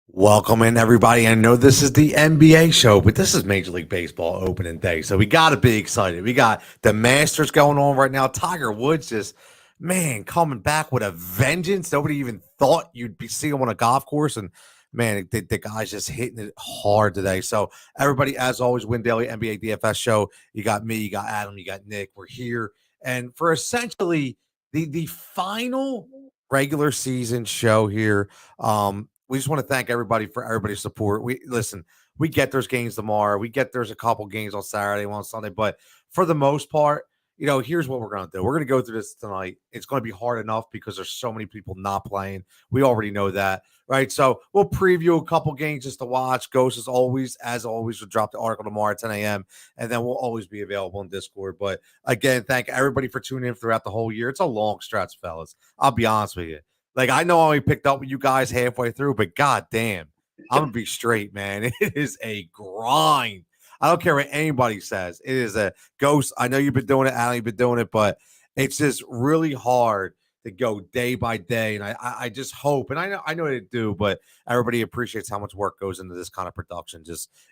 Welcome in, everybody. I know this is the NBA show, but this is Major League Baseball opening day, so we got to be excited. We got the Masters going on right now. Tiger Woods just, man, coming back with a vengeance. Nobody even thought you'd be seeing him on a golf course, and man, the guy's just hitting it hard today. So everybody, as always, Win Daily NBA DFS show. You got me, you got Adam, you got Nick. We're here, and for essentially the final regular season show here. We just want to thank everybody for everybody's support. We get there's games tomorrow. We get there's a couple games on Saturday, one on Sunday, but for the most part, here's what we're going to do. We're going to go through this tonight. It's going to be hard enough because there's so many people not playing. We already know that, right? So we'll preview a couple games just to watch. Ghost, as always, we'll drop the article tomorrow at 10 a.m., and then we'll always be available in Discord. But again, thank everybody for tuning in throughout the whole year. It's a long stretch, fellas. I'll be honest with you. Like, I know I only picked up with you guys halfway through, but goddamn, I'm going to be straight, man. It is a grind. I don't care what anybody says. It is a Ghost. I know you've been doing it, Alan, you've been doing it, but it's just really hard to go day by day. And I just hope, and I know they do, but everybody appreciates how much work goes into this kind of production.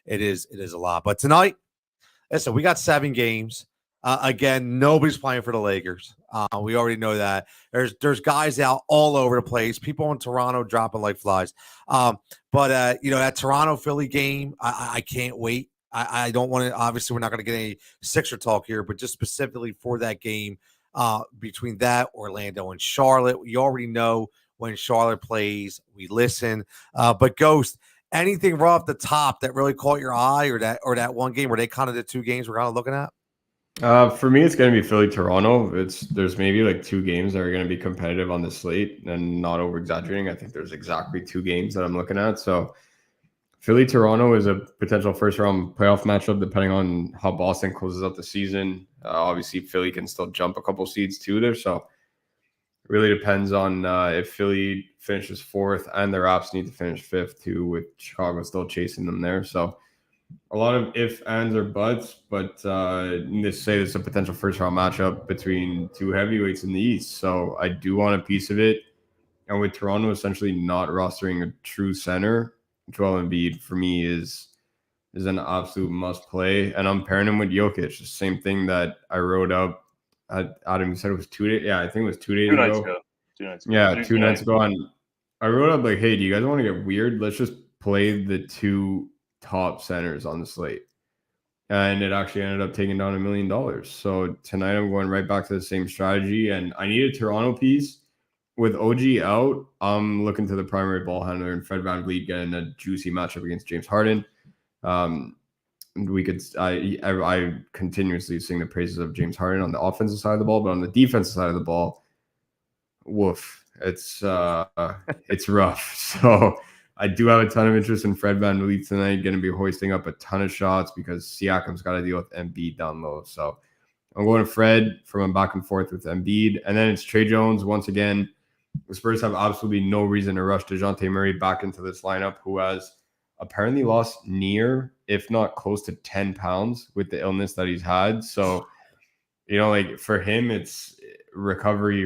It is a lot. But tonight, listen, we got 7 games. Again, nobody's playing for the Lakers. We already know that. There's guys out all over the place. People in Toronto dropping like flies. But that Toronto Philly game, I can't wait. I don't want to. Obviously, we're not going to get any Sixer talk here, but just specifically for that game between that Orlando and Charlotte, we already know when Charlotte plays, we listen. But Ghost, anything right off the top that really caught your eye, or that one game, were they kind of the 2 games we're kind of looking at? For me, it's going to be Philly-Toronto. There's maybe like 2 games that are going to be competitive on the slate, and not over-exaggerating. I think there's exactly 2 games that I'm looking at. So Philly-Toronto is a potential first-round playoff matchup, depending on how Boston closes out the season. Obviously, Philly can still jump a couple seeds too there. So it really depends on if Philly finishes 4th, and the Raps need to finish 5th too, with Chicago still chasing them there. So a lot of ifs, ands, or buts, but let's say it's a potential first-round matchup between 2 heavyweights in the East. So I do want a piece of it. And with Toronto essentially not rostering a true center, Joel Embiid for me is an absolute must-play. And I'm pairing him with Jokic, the same thing that I wrote up. Adam, you said it was 2 days? Yeah, I think it was 2 days ago. 2 nights ago. Yeah, 2 nights ago. And I wrote up like, hey, do you guys want to get weird? Let's just play the 2 top centers on the slate, and it actually ended up taking down $1 million. So tonight I'm going right back to the same strategy, and I need a Toronto piece. With OG out, I'm looking to the primary ball handler and Fred VanVleet getting a juicy matchup against James Harden. I continuously sing the praises of James Harden on the offensive side of the ball, but on the defensive side of the ball, woof, it's rough. So I do have a ton of interest in Fred VanVleet tonight. Going to be hoisting up a ton of shots because Siakam's got to deal with Embiid down low. So I'm going to Fred from a back and forth with Embiid. And then it's Trey Jones. Once again, the Spurs have absolutely no reason to rush DeJounte Murray back into this lineup, who has apparently lost near, if not close to 10 pounds with the illness that he's had. So, like for him, it's recovery.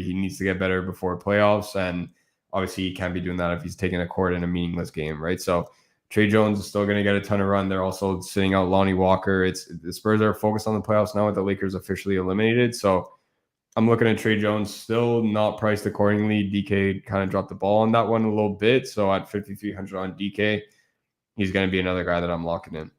He needs to get better before playoffs. And obviously, he can't be doing that if he's taking a court in a meaningless game, right? So Trey Jones is still going to get a ton of run. They're also sitting out Lonnie Walker. The Spurs are focused on the playoffs now with the Lakers officially eliminated. So I'm looking at Trey Jones, still not priced accordingly. DK kind of dropped the ball on that one a little bit. So at 5,300 on DK, he's going to be another guy that I'm locking in.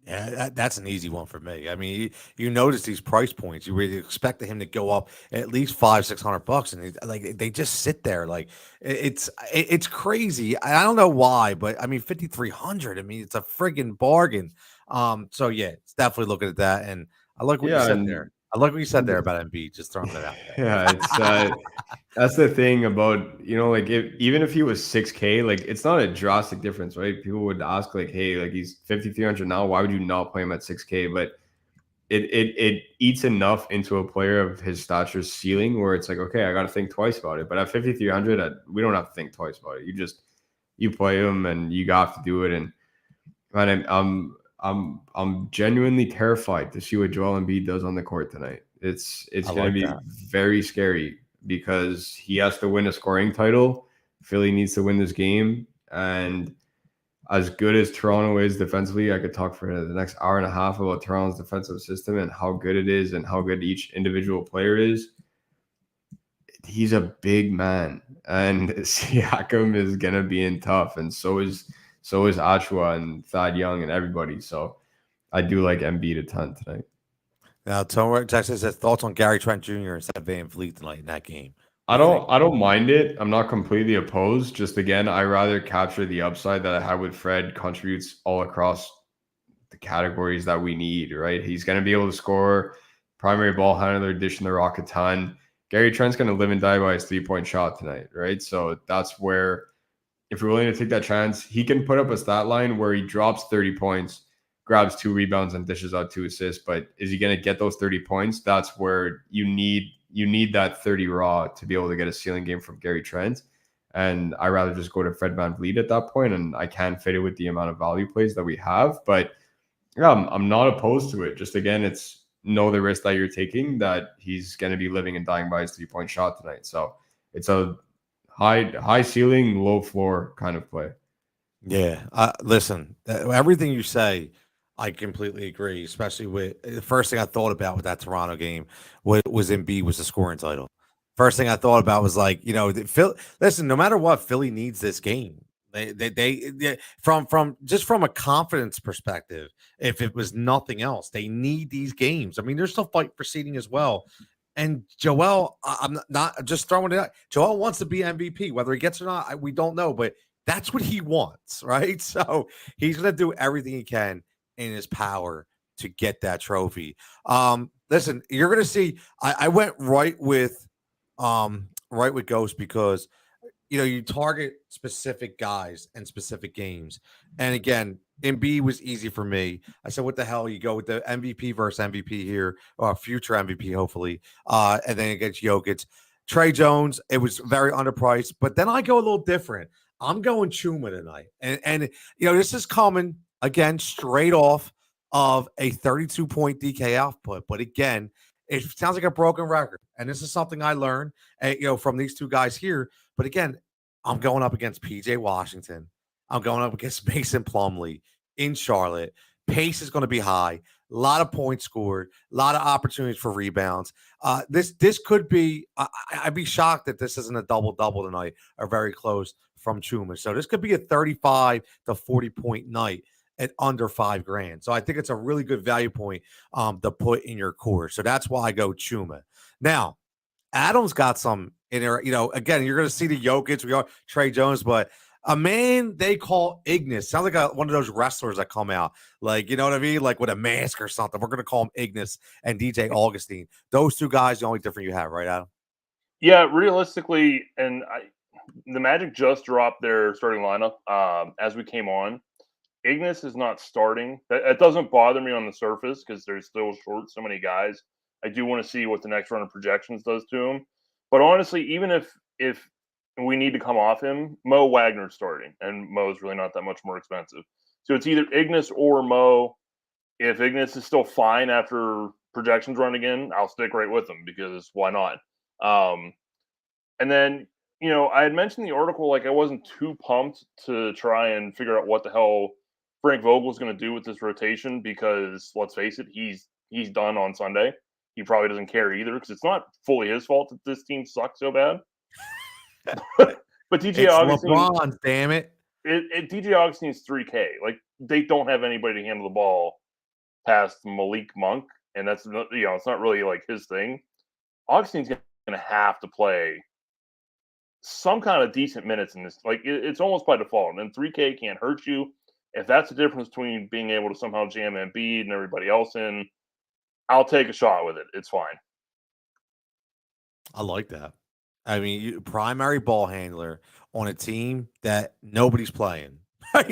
Yeah, that's an easy one for me. I mean, you notice these price points. You really expect him to go up at least $500-$600, and they just sit there. Like it's crazy. I don't know why, but I mean, 5,300. I mean, it's a friggin' bargain. So yeah, it's definitely looking at that, and I like what you said there. I like what you said there about Embiid. Just throwing that out there. Yeah, it's that's the thing about even if he was 6K, like it's not a drastic difference, right? People would ask like, hey, like he's 5,300 now. Why would you not play him at 6K? But it eats enough into a player of his stature's ceiling where it's like, okay, I got to think twice about it. But at 5,300, we don't have to think twice about it. You play him and you got to do it. And man, I'm genuinely terrified to see what Joel Embiid does on the court tonight. It's going to be very scary because he has to win a scoring title. Philly needs to win this game. And as good as Toronto is defensively, I could talk for the next hour and a half about Toronto's defensive system and how good it is and how good each individual player is. He's a big man, and Siakam is gonna be in tough, and so is Achua and Thad Young and everybody. So I do like Embiid a ton tonight. Now, Tony Texas says thoughts on Gary Trent Jr. instead of Van Vliet tonight in that game. I don't mind it. I'm not completely opposed. Just again, I rather capture the upside that I had with Fred contributes all across the categories that we need, right? He's going to be able to score, primary ball handler, dishing the rock a ton. Gary Trent's going to live and die by his 3-point shot tonight, right? So that's where, if you're willing to take that chance, he can put up a stat line where he drops 30 points, grabs 2 rebounds, and dishes out 2 assists. But is he going to get those 30 points? That's where you need that 30 raw to be able to get a ceiling game from Gary Trent. And I rather just go to Fred VanVleet at that point, and I can fit it with the amount of value plays that we have. But yeah, I'm not opposed to it. Just again, it's know the risk that you're taking, that he's going to be living and dying by his 3-point shot tonight. So it's a high ceiling, low floor kind of play. Yeah. Listen, everything you say, I completely agree, especially with the first thing I thought about with that Toronto game was Embiid was the scoring title. First thing I thought about was like, listen, no matter what, Philly needs this game. They from a confidence perspective, if it was nothing else, they need these games. I mean, they're still fighting for seeding as well. And Joel, I'm not just throwing it out. Joel wants to be MVP, whether he gets or not, we don't know, but that's what he wants, right? So he's going to do everything he can in his power to get that trophy. Listen, you're going to see. I went right with Ghost because you target specific guys and specific games. And again, Embiid was easy for me. I said, what the hell? You go with the MVP versus MVP here, or future MVP, hopefully. And then against Jokic. Trey Jones, it was very underpriced. But then I go a little different. I'm going Chuma tonight. And this is coming, again, straight off of a 32-point DK output. But again, it sounds like a broken record. And this is something I learned, from these two guys here. But again, I'm going up against PJ Washington. I'm going up against Mason Plumlee in Charlotte. Pace is going to be high. A lot of points scored. A lot of opportunities for rebounds. This could be. I'd be shocked that this isn't a double-double tonight or very close from Chuma. So this could be a 35 to 40-point night at under $5,000. So I think it's a really good value point to put in your core. So that's why I go Chuma. Now, Adam's got some in there. Again, you're going to see the Jokic, we are Trey Jones, but a man they call Ignis sounds like one of those wrestlers that come out, like, you know what I mean, like with a mask or something. We're going to call him Ignis and DJ Augustine. Those two guys, the only difference you have, right, Adam? Yeah, realistically, and the Magic just dropped their starting lineup as we came on. Ignis is not starting. That doesn't bother me on the surface because they're still short so many guys. I do want to see what the next round of projections does to him. But honestly, even if we need to come off him, Mo Wagner's starting, and Mo's really not that much more expensive. So it's either Ignis or Mo. If Ignis is still fine after projections run again, I'll stick right with him because why not? And then, I had mentioned the article, like I wasn't too pumped to try and figure out what the hell Frank Vogel's going to do with this rotation because, let's face it, he's done on Sunday. He probably doesn't care either because it's not fully his fault that this team sucks so bad. But DJ Augustine, LeBron, damn it. DJ Augustine's 3K. Like, they don't have anybody to handle the ball past Malik Monk, and that's it's not really like his thing. Augustine's going to have to play some kind of decent minutes in this. Like, it's almost by default. And 3K can't hurt you. If that's the difference between being able to somehow jam Embiid and everybody else in, I'll take a shot with it. It's fine. I like that. I mean, primary ball handler on a team that nobody's playing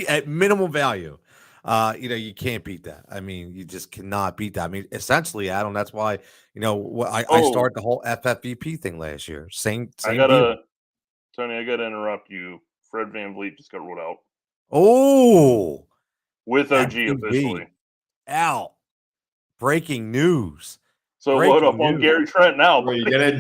at minimum value. You can't beat that. I mean, you just cannot beat that. I mean, essentially, Adam, that's why, I started the whole FFVP thing last year. Same Tony, I got to interrupt you. Fred VanVleet just got ruled out. Oh. With OG FVP. officially. Out. Breaking news. So Breaking load up on news. Gary Trent now. Bro, you're gonna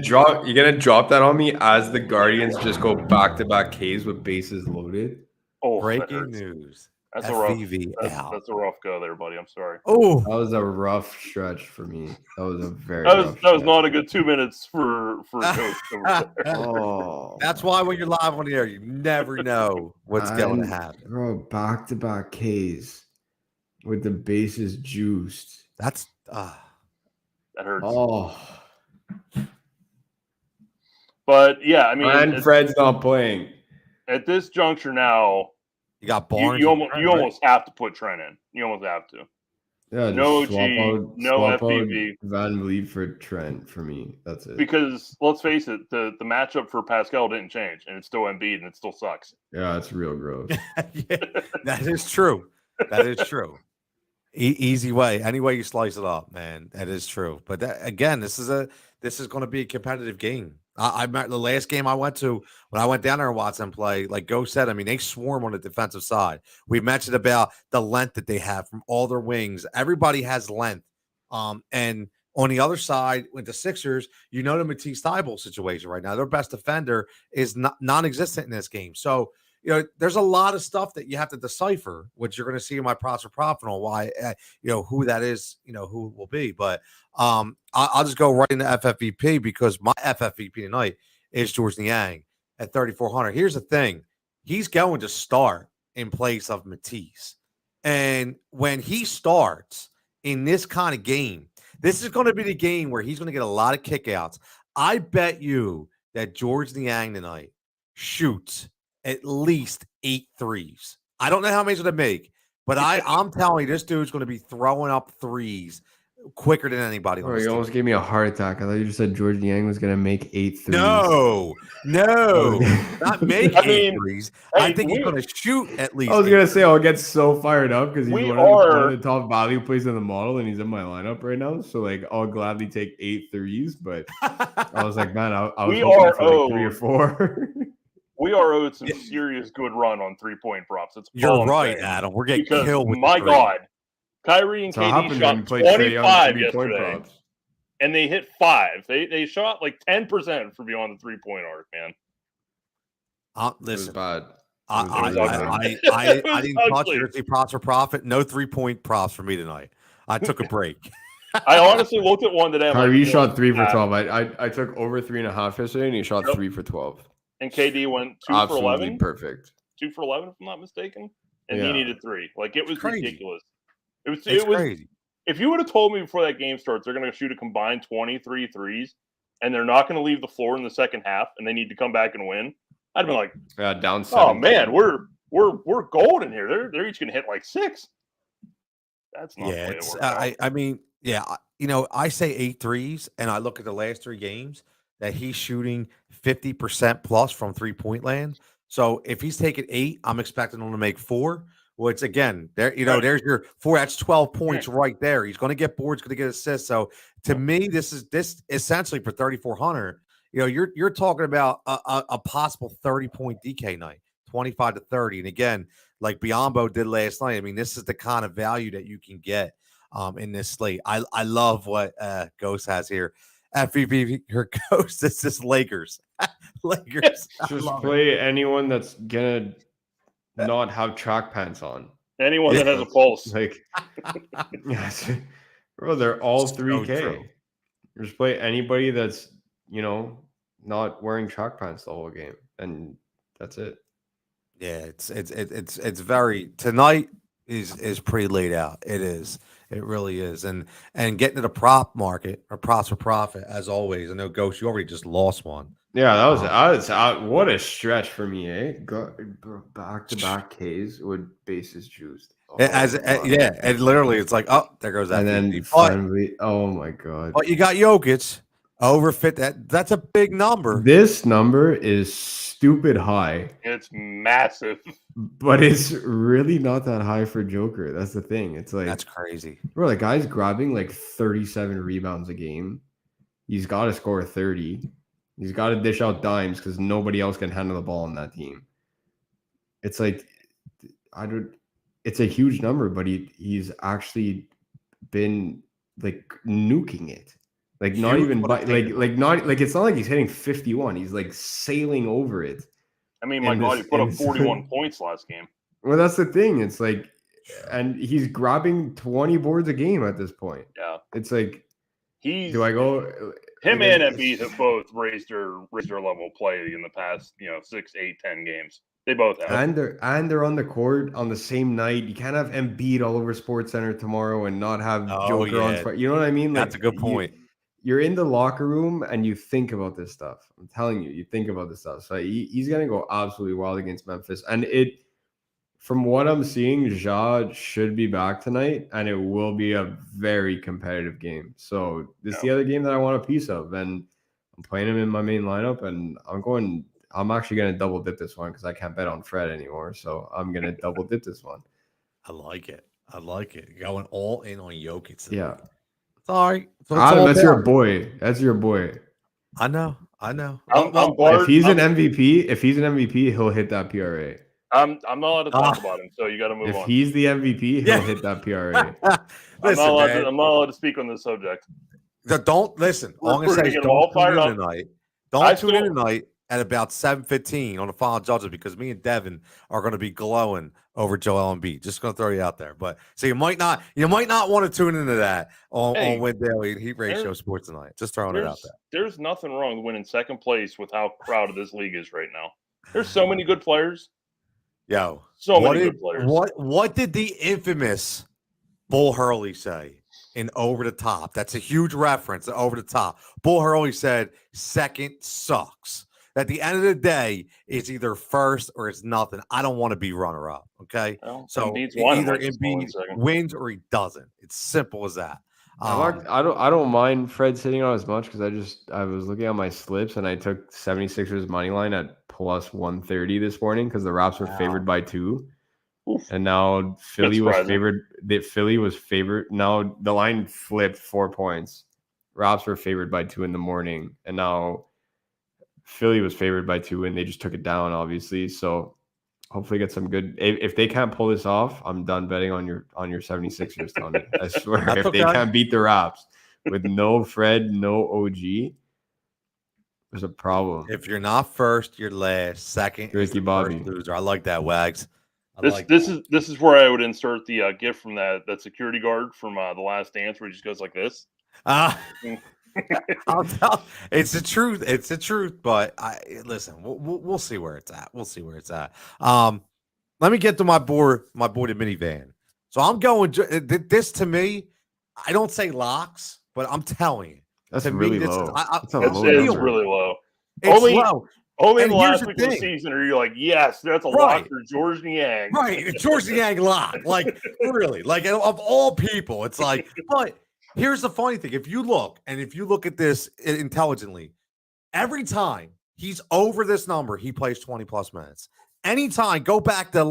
drop that on me as the Guardians just go back-to-back Ks with bases loaded. Oh, that Breaking hurts. news. That's a rough. FVV out. That's a rough go there, buddy. I'm sorry. Oh, That was a rough stretch for me. That was a very That rough was stretch. not a good 2 minutes for Ghost over there. Oh, that's why when you're live on the air, you never know what's going to happen. Bro, back-to-back Ks with the bases juiced. That's That hurts. Oh, But yeah, I mean, and Fred's not playing. at this juncture now, you got you, Barnes. you, and almost, Trent, you right? almost have to put Trent in. You almost have to. Yeah, just No swap G, out, no swap out FPV. Van Vliet for Trent for me. That's it. Because let's face it, the matchup for Pascal didn't change, and it's still Embiid, and it still sucks. Yeah, it's real gross. Yeah, that is true. That is true. Easy way, any way you slice it up, man. That is true. But again, this is going to be a competitive game. I met the last game I went to when I went down there and watched them play. Like Go said, I mean, they swarm on the defensive side. We mentioned about the length that they have from all their wings. Everybody has length. And on the other side, with the Sixers, you know the Matisse Thybulle situation right now. Their best defender is non-existent in this game. So there's a lot of stuff that you have to decipher, which you're going to see in my props for profit on why, who that is, who it will be. But I'll just go right into FFVP because my FFVP tonight is George Niang at 3,400. Here's the thing. He's going to start in place of Matisse. And when he starts in this kind of game, this is going to be the game where he's going to get a lot of kickouts. I bet you that George Niang tonight shoots at least 8 threes. I don't know how many he's going to make, but I'm telling you, this dude's going to be throwing up threes quicker than anybody. Bro, you almost gave me a heart attack. I thought you just said George Niang was going to make 8 threes. No, not make 8 threes. I think he's going to shoot at least. I was going to say, I'll get so fired up because he's one of the top value plays in the model, and he's in my lineup right now. So, like, I'll gladly take 8 threes, but I was like, man, I was hoping for like 3 or 4. We are owed some serious good run on 3-point props. You're right, Adam. We're getting killed with my God. Kyrie and KD shot 25 yesterday, and they hit 5. They shot like 10% from beyond the 3-point arc, man. Listen, it was bad. I didn't touch your props for profit. No 3-point props for me tonight. I took a break. I honestly looked at one today. Kyrie shot 3 for 12. I took over 3.5 yesterday, and he shot 3 for 12. And KD went 2 Absolutely for 11. Perfect. 2 for 11, if I'm not mistaken. And he needed 3. Like, it was ridiculous. It was crazy. If you would have told me before that game starts, they're going to shoot a combined 23 threes, and they're not going to leave the floor in the second half, and they need to come back and win, I'd been like, down 7. Oh man, we're golden here. They're each going to hit like 6. That's not. Yeah, I mean, yeah, I say 8 threes, and I look at the last 3 games that he's shooting 50% plus from 3-point land. So if he's taking 8, I'm expecting him to make 4. Well, it's again there. There's your 4. That's 12 points right there. He's going to get boards, going to get assists. So to me, this essentially for 3,400. You're talking about a possible 30-point DK night, 25 to 30. And again, like Biombo did last night. I mean, this is the kind of value that you can get in this slate. I love what Ghost has here. FVP, her Ghost. It's just Lakers. Lakers. Just play anyone that's gonna not have track pants on. Anyone that has a pulse. Like, bro, they're all 3K. Just play anybody that's not wearing track pants the whole game, and that's it. Yeah, it's very tonight is pretty laid out. It is. It really is. And getting to the prop market or props for profit, as always. I know, Ghost, you already just lost one. Yeah, that was what a stretch for me, eh? Back-to-back Ks with bases juiced. And literally it's like, oh, there goes that. And then finally, oh my God. But you got Jokic over fit. That's a big number. This number is stupid high. It's massive. But it's really not that high for Joker. That's the thing. It's like, that's crazy. Bro, the guy's grabbing like 37 rebounds a game. He's got to score 30. He's got to dish out dimes because nobody else can handle the ball on that team. It's like, it's a huge number, but he's actually been like nuking it. Like not Huge, even but by attainable. not like it's not like he's hitting 51. He's like sailing over it. I mean, my God, he put up 41 points last game. Well, that's the thing. It's like, and he's grabbing 20 boards a game at this point. Yeah, it's like, he's do I go? him like, and Embiid have both raised their level of play in the past 6, 8, 10 games. They both have. And they're on the court on the same night. You can't have Embiid all over SportsCenter tomorrow and not have Joker on. You know what I mean? That's a good point. You're in the locker room and you think about this stuff. I'm telling you, you think about this stuff. So he's gonna go absolutely wild against Memphis. And from what I'm seeing, Ja should be back tonight, and it will be a very competitive game. So this is the other game that I want a piece of, and I'm playing him in my main lineup, and I'm actually going to double dip this one because I can't bet on Fred anymore. So I'm going to double dip this one. I like it. Going all in on Jokic. Yeah. Sorry. That's your boy. That's your boy. I know. If he's an MVP, he'll hit that PRA. I'm not allowed to talk about him, so you got to move on. If he's the MVP, he'll hit that PRA. I'm not allowed to speak on this subject. Don't listen. All I'm going to say is don't tune in tonight. Don't tune in tonight at about 7:15 on the final judges because me and Devin are going to be glowing over Joel Embiid. Just going to throw you out there. But so you might not want to tune into that on Win Daily and Heat Ratio Sports tonight. Just throwing it out there. There's nothing wrong with winning second place with how crowded this league is right now. There's so many good players. Yo, so many good players. What did the infamous Bull Hurley say in Over the Top? That's a huge reference to Over the Top. Bull Hurley said, second sucks. At the end of the day, it's either first or it's nothing. I don't want to be runner-up, okay? Well, so either Embiid wins or he doesn't. It's simple as that. I don't mind Fred sitting on as much because I was looking at my slips and I took 76ers money line at plus 130 this morning because the Raps were favored by 2. Oof. And now Philly was favored. Now the line flipped 4 points. Raps were favored by 2 in the morning, and now Philly was favored by 2, and they just took it down, obviously. So hopefully get some good. If they can't pull this off, I'm done betting on your 76ers, Tony. I swear. If they can't beat the Raps with no Fred, no OG, there's a problem. If you're not first, you're last. Second, Ricky Bobby loser. I like that, Wags. This is where I would insert the gift from that security guard from The Last Dance, where he just goes like this. I'll tell. It's the truth. It's the truth. But listen. We'll see where it's at. Let me get to my board. The minivan. So I'm going. This to me, I don't say locks, but I'm telling you, that's really low. It's really low. It's low. Only in the last week of the season are you like, yes, that's a lock for George Niang. Right, George Niang lock. Like really, like of all people, it's like. But here's the funny thing: if you look at this intelligently, every time he's over this number, he plays 20 plus minutes. Anytime, go back to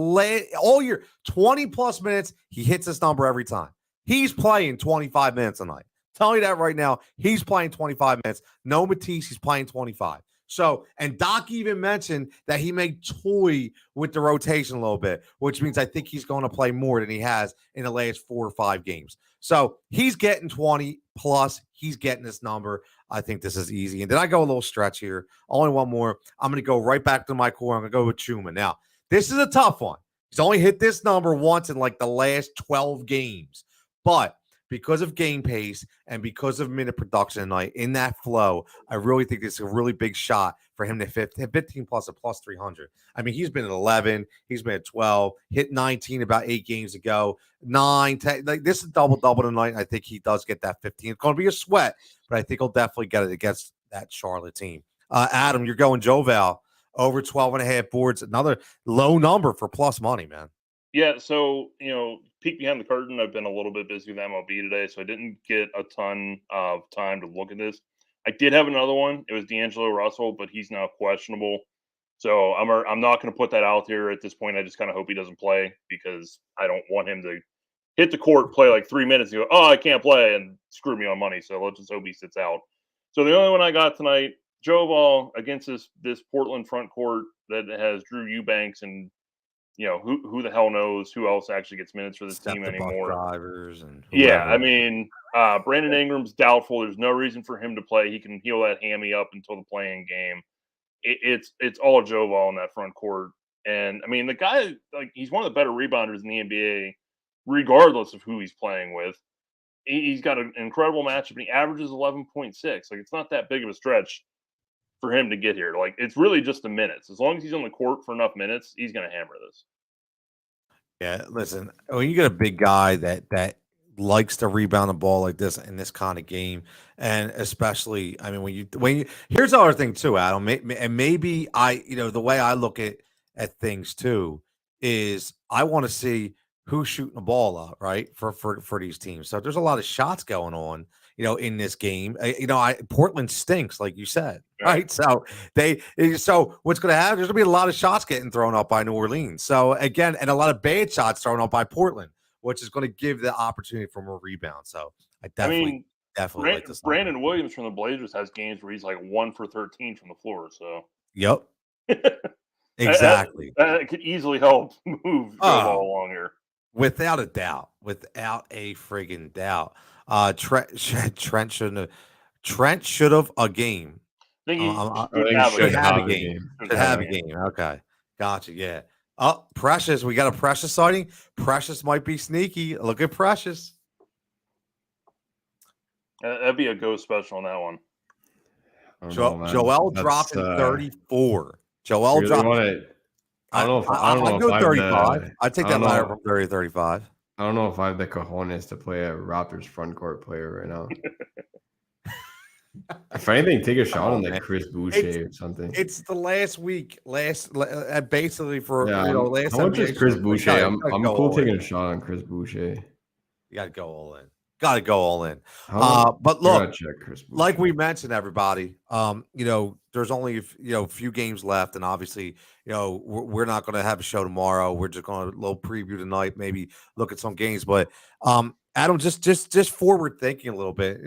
all year, 20 plus minutes, he hits this number every time. He's playing 25 minutes a night. Tell you that right now, he's playing 25 minutes. No Matisse, he's playing 25. So, and Doc even mentioned that he may toy with the rotation a little bit, which means I think he's going to play more than he has in the last 4 or 5 games. So he's getting 20 plus. He's getting this number. I think this is easy. And then I go a little stretch here. Only one more. I'm going to go right back to my core. I'm going to go with Chuma. Now, this is a tough one. He's only hit this number once in like the last 12 games. But because of game pace and because of minute production tonight in that flow, I really think this is a really big shot for him to hit 15 plus a plus 300. I mean, he's been at 11, he's been at 12, hit 19 about 8 games ago, 9, 10. Like this is double tonight. I think he does get that 15. It's going to be a sweat, but I think he'll definitely get it against that Charlotte team. Adam, you're going Joval over 12.5 boards. Another low number for plus money, man. Yeah, so, peek behind the curtain, I've been a little bit busy with MLB today, so I didn't get a ton of time to look at this. I did have another one. It was D'Angelo Russell, but he's now questionable. So I'm not going to put that out there at this point. I just kind of hope he doesn't play because I don't want him to hit the court, play like 3 minutes, and go, oh, I can't play, and screw me on money. So let's just hope he sits out. So the only one I got tonight, Joe Ball against this Portland front court that has Drew Eubanks and who the hell knows who else actually gets minutes for this team anymore. Drivers and I mean, Brandon Ingram's doubtful. There's no reason for him to play. He can heal that hammy up until the playing game. It's all Joval in that front court. And I mean, the guy, like, he's one of the better rebounders in the NBA, regardless of who he's playing with. He's got an incredible matchup, and he averages 11.6. Like, it's not that big of a stretch for him to get here. Like, it's really just the minutes. As long as he's on the court for enough minutes, he's going to hammer this. Yeah, listen, when you get a big guy that likes to rebound the ball like this in this kind of game, and especially, I mean, when you here's the other thing too, Adam, and maybe the way I look at things too is I want to see who's shooting the ball up, right, for these teams. So there's a lot of shots going on, in this game. Portland stinks, like you said, right? So so what's going to happen? There's going to be a lot of shots getting thrown up by New Orleans. So again, and a lot of bad shots thrown up by Portland, which is going to give the opportunity for more rebound. So I definitely like this. Brandon Williams from the Blazers has games where he's like 1 for 13 from the floor. So yep, exactly. That could easily help move the ball along here. Without a doubt. Without a friggin' doubt. Trent should have a game. I think he should have a game. Should have a game. Okay. Gotcha. Yeah. Oh, Precious. We got a Precious sighting. Precious might be sneaky. Look at Precious. That'd be a go special on that one. Joel dropped in 34. Joel really dropped. I don't know. I'd go 35. I'd take that ladder from 30 to 35. I don't know if I have the cojones to play a Raptors front court player right now. If anything, take a shot on like Chris Boucher or something. It's the last week, basically for last. How much is Chris Boucher? I'm cool taking a shot on Chris Boucher. You got to go all in. Got to go all in. But look, like we mentioned, everybody, there's only a few games left, and obviously, we're not going to have a show tomorrow. We're just going to little preview tonight, maybe look at some games. But Adam, just forward thinking a little bit.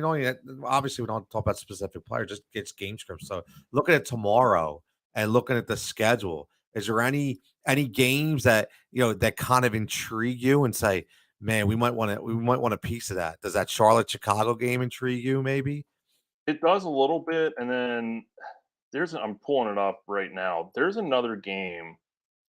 Obviously, we don't talk about specific players, just gets game scripts. So looking at tomorrow and looking at the schedule, is there any games that that kind of intrigue you and say, man, we might want a piece of that? Does that Charlotte-Chicago game intrigue you? Maybe it does a little bit, and then I'm pulling it up right now. There's another game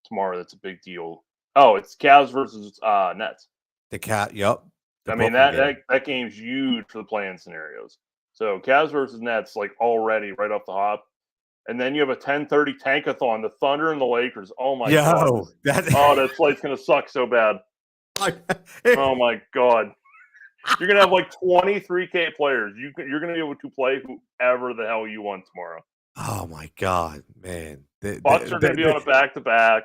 tomorrow that's a big deal. Oh, it's Cavs versus Nets. The Cat, yep. I mean that game's huge for the play-in scenarios. So Cavs versus Nets, like already right off the hop, and then you have a 10:30 tankathon, the Thunder and the Lakers. Oh my god! That flight's gonna suck so bad. Oh my god! You're gonna have like 23K players. You're gonna be able to play whoever the hell you want tomorrow. Oh my god, man! Bucks are gonna be on a back-to-back.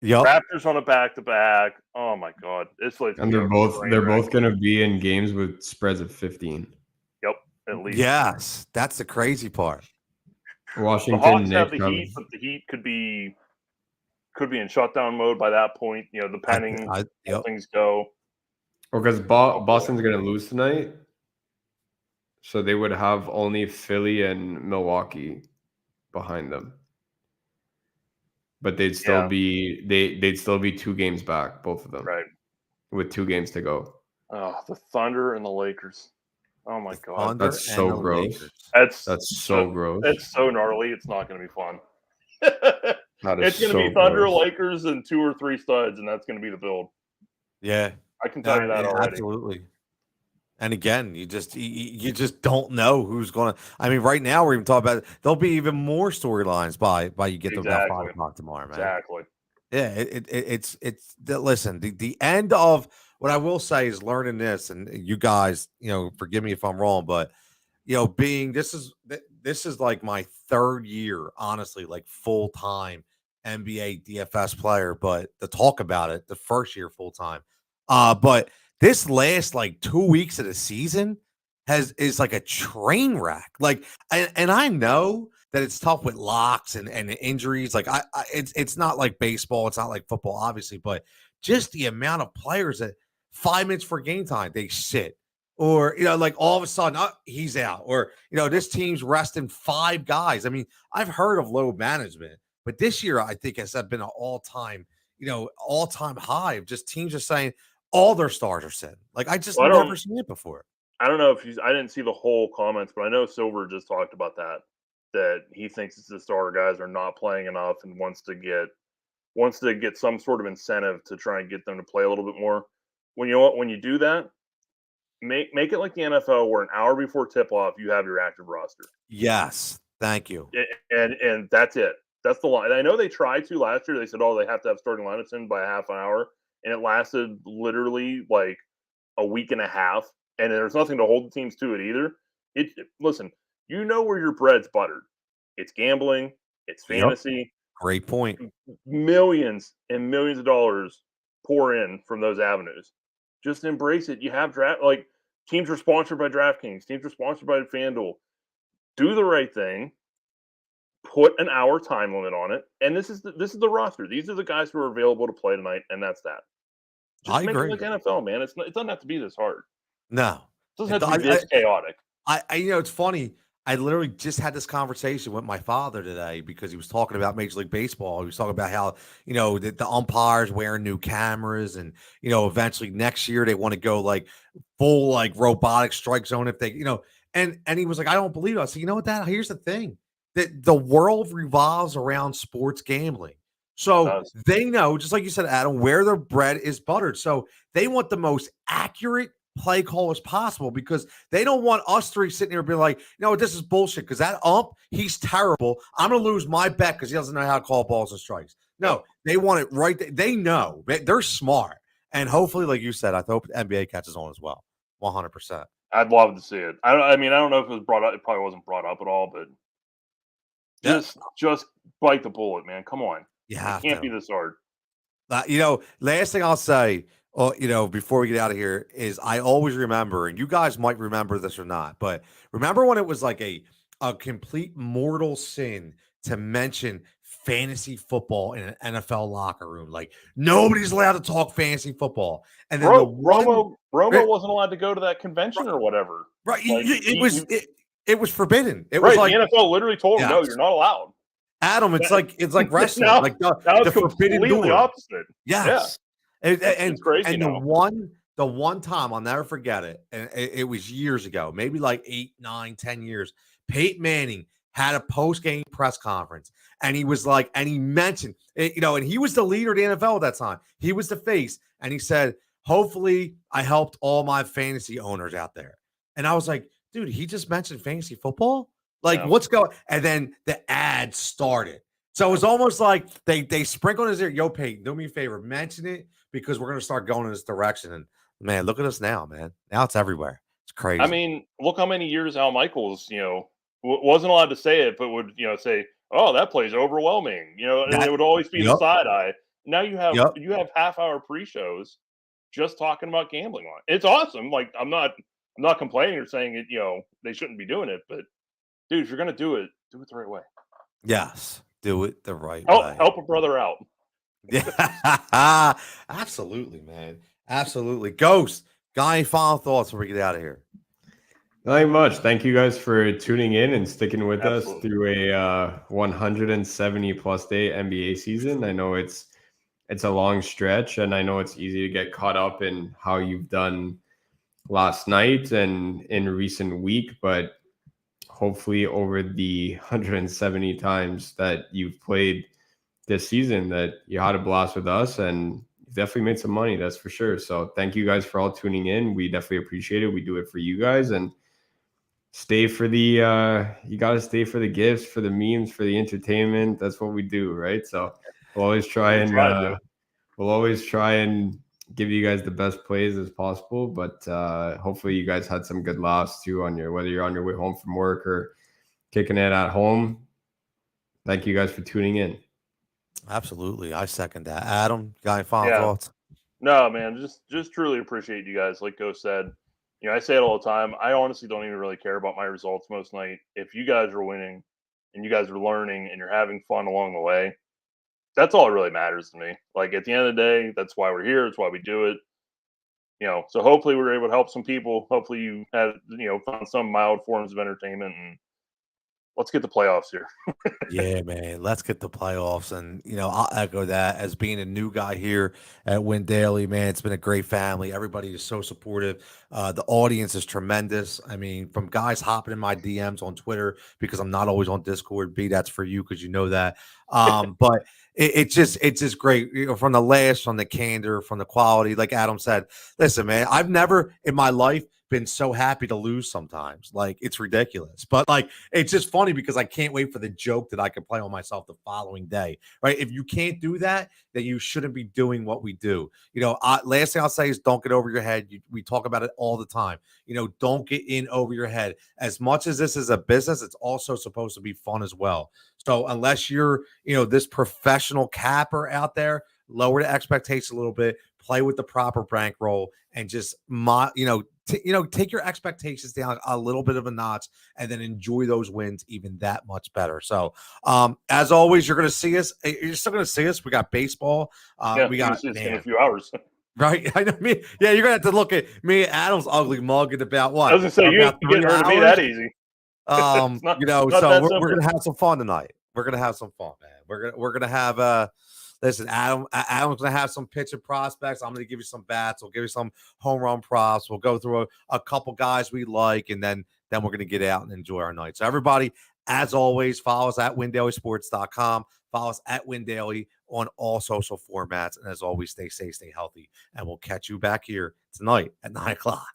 Yep. Raptors on a back-to-back. Oh my god, and they're both gonna be in games with spreads of 15. Yep, at least. Yes, that's the crazy part. Washington. The Hawks have the Heat, but the Heat could be in shutdown mode by that point. Depending how things go. Well, because Boston's going to lose tonight, so they would have only Philly and Milwaukee behind them. But they'd still be 2 games back, both of them, right? With 2 games to go. Oh, the Thunder and the Lakers. Oh my god, that's so gross. That's so gross. It's so gnarly. It's not going to be fun. It's going to be Thunder, Lakers, and 2 or 3 studs, and that's going to be the build. Yeah, I can tell you that already. Absolutely. And again, you just don't know who's going to. I mean, right now we're even talking about there'll be even more storylines by you get to about 5 o'clock tomorrow, man. Exactly. Yeah, it's listen. The end of what I will say is learning this, and you guys, forgive me if I'm wrong, but this is like my 3rd year, honestly, like full time NBA DFS player. But to talk about it, the first year full time, but this last like 2 weeks of the season is like a train wreck. Like, and I know that it's tough with locks and injuries. Like it's not like baseball, it's not like football, obviously, but just the amount of players that 5 minutes for game time they sit, or like all of a sudden he's out, or this team's resting 5 guys. I mean, I've heard of load management, but this year I think has been an all-time high of just teams just saying all their stars are sitting. Like I just never seen it before. I don't know if I didn't see the whole comments, but I know Silver just talked about that he thinks the starter guys are not playing enough and wants to get some sort of incentive to try and get them to play a little bit more. When you do that, make it like the NFL where an hour before tip off you have your active roster. Yes. Thank you. And that's it. That's the line. I know they tried to last year. They said, "Oh, they have to have starting lineups in by a half an hour," and it lasted literally like a week and a half. And there's nothing to hold the teams to it either. Listen, you know where your bread's buttered. It's gambling. It's Yep. fantasy. Great point. Millions and millions of dollars pour in from those avenues. Just embrace it. You have teams are sponsored by Draftkings. Teams are sponsored by FanDuel. Do the right thing. Put an hour time limit on it, and this is the roster. These are the guys who are available to play tonight, and that's that. Just I make agree. it like NFL, man. It doesn't have to be this hard. No. It doesn't have to be this chaotic. It's funny. I literally just had this conversation with my father today because he was talking about Major League Baseball. He was talking about how, the umpires wearing new cameras and, eventually next year they want to go like full, like robotic strike zone if they, and he was like, I don't believe it. I said, you know what, Dad? Here's the thing that the world revolves around sports gambling. So they know, just like you said, Adam, where their bread is buttered. So they want the most accurate play call as possible because they don't want us three sitting here being like, this is bullshit because that he's terrible. I'm going to lose my bet because he doesn't know how to call balls and strikes. No, they want it right. They know. They're smart. And hopefully, like you said, I hope the NBA catches on as well. 100%. I'd love to see it. I don't know if it was brought up. It probably wasn't brought up at all, but just bite the bullet, man. Come on. You have it can't be this hard. Last thing I'll say, before we get out of here is I always remember, and you guys might remember this or not, but remember when it was like a complete mortal sin to mention fantasy football in an NFL locker room? Like nobody's allowed to talk fantasy football. And then Romo wasn't allowed to go to that convention or whatever. Right. It was forbidden. It was like the NFL literally told him, no, you're not allowed. Adam, it's like wrestling. now, like the forbidden door. Opposite. Yes. Yeah. And crazy and the one time I'll never forget it, and it was years ago, maybe like 8, 9, 10 years. Peyton Manning had a post-game press conference, and he was like, and he mentioned, and he was the leader of the NFL at that time. He was the face, and he said, hopefully I helped all my fantasy owners out there. And I was like, dude, he just mentioned fantasy football? Like, what's going? And then the ad started. So it was almost like they sprinkled in his ear, yo, Peyton, do me a favor, mention it because we're going to start going in this direction. And man, look at us now, man. Now it's everywhere. It's crazy. I mean, look how many years Al Michaels, wasn't allowed to say it, but would, say, oh, that play's overwhelming, and it would always be the side eye. Now you have half-hour pre-shows just talking about gambling on it. It's awesome. Like I'm not complaining or saying it, they shouldn't be doing it, but dude, if you're gonna do it the right way. Yes, do it the right way. Help a brother out. Yeah, absolutely, man. Absolutely. Ghost, got any final thoughts before we get out of here? Not much. Thank you guys for tuning in and sticking with us through a 170 plus day NBA season. I know it's a long stretch, and I know it's easy to get caught up in how you've done last night and in recent week, but hopefully over the 170 times that you've played this season that you had a blast with us and definitely made some money, that's for sure. So thank you guys for all tuning in. We definitely appreciate it. We do it for you guys, and stay for the you got to stay for the gifts, for the memes, for the entertainment. That's what we do, right? So we'll always try and give you guys the best plays as possible, but hopefully you guys had some good laughs too whether you're on your way home from work or kicking it at home. Thank you guys for tuning in. Absolutely. I second that. Adam, got any final thoughts? No, man, just truly appreciate you guys. Like Go said, I say it all the time. I honestly don't even really care about my results most night. If you guys are winning and you guys are learning and you're having fun along the way, that's all that really matters to me. Like at the end of the day, that's why we're here. It's why we do it. So hopefully we're able to help some people. Hopefully you had, found some mild forms of entertainment, and let's get the playoffs here. Yeah, man. Let's get the playoffs. And, I'll echo that as being a new guy here at Win Daily, man. It's been a great family. Everybody is so supportive. The audience is tremendous. I mean, from guys hopping in my DMs on Twitter because I'm not always on Discord. B, that's for you because you know that. But it's just great. From from the candor, from the quality. Like Adam said, listen, man, I've never in my life been so happy to lose sometimes. Like, it's ridiculous. But like, it's just funny because I can't wait for the joke that I can play on myself the following day, right? If you can't do that, then you shouldn't be doing what we do. Last thing I'll say is don't get over your head. We talk about it all the time. Don't get in over your head. As much as this is a business, it's also supposed to be fun as well. So unless you're, this professional capper out there, lower the expectations a little bit, play with the proper bankroll, and just, take your expectations down a little bit of a notch, and then enjoy those wins even that much better. So, as always, you're going to see us. You're still going to see us. We got baseball. Yeah, We got it's in a few hours. Right. I know me. Yeah, you're going to have to look at me and Adam's ugly mug in about what? I was going to say, you ain't about getting rid of me that easy. so that we're simple. gonna have some fun tonight. We're gonna have some fun, man. We're gonna have listen, Adam's gonna have some pitching prospects. I'm gonna give you some bats. We'll give you some home run props. We'll go through a couple guys we like, and then we're gonna get out and enjoy our night. So everybody, as always, follow us at WinDailySports.com. Follow us at WinDaily on all social formats. And as always, stay safe, stay healthy, and we'll catch you back here tonight at 9 o'clock.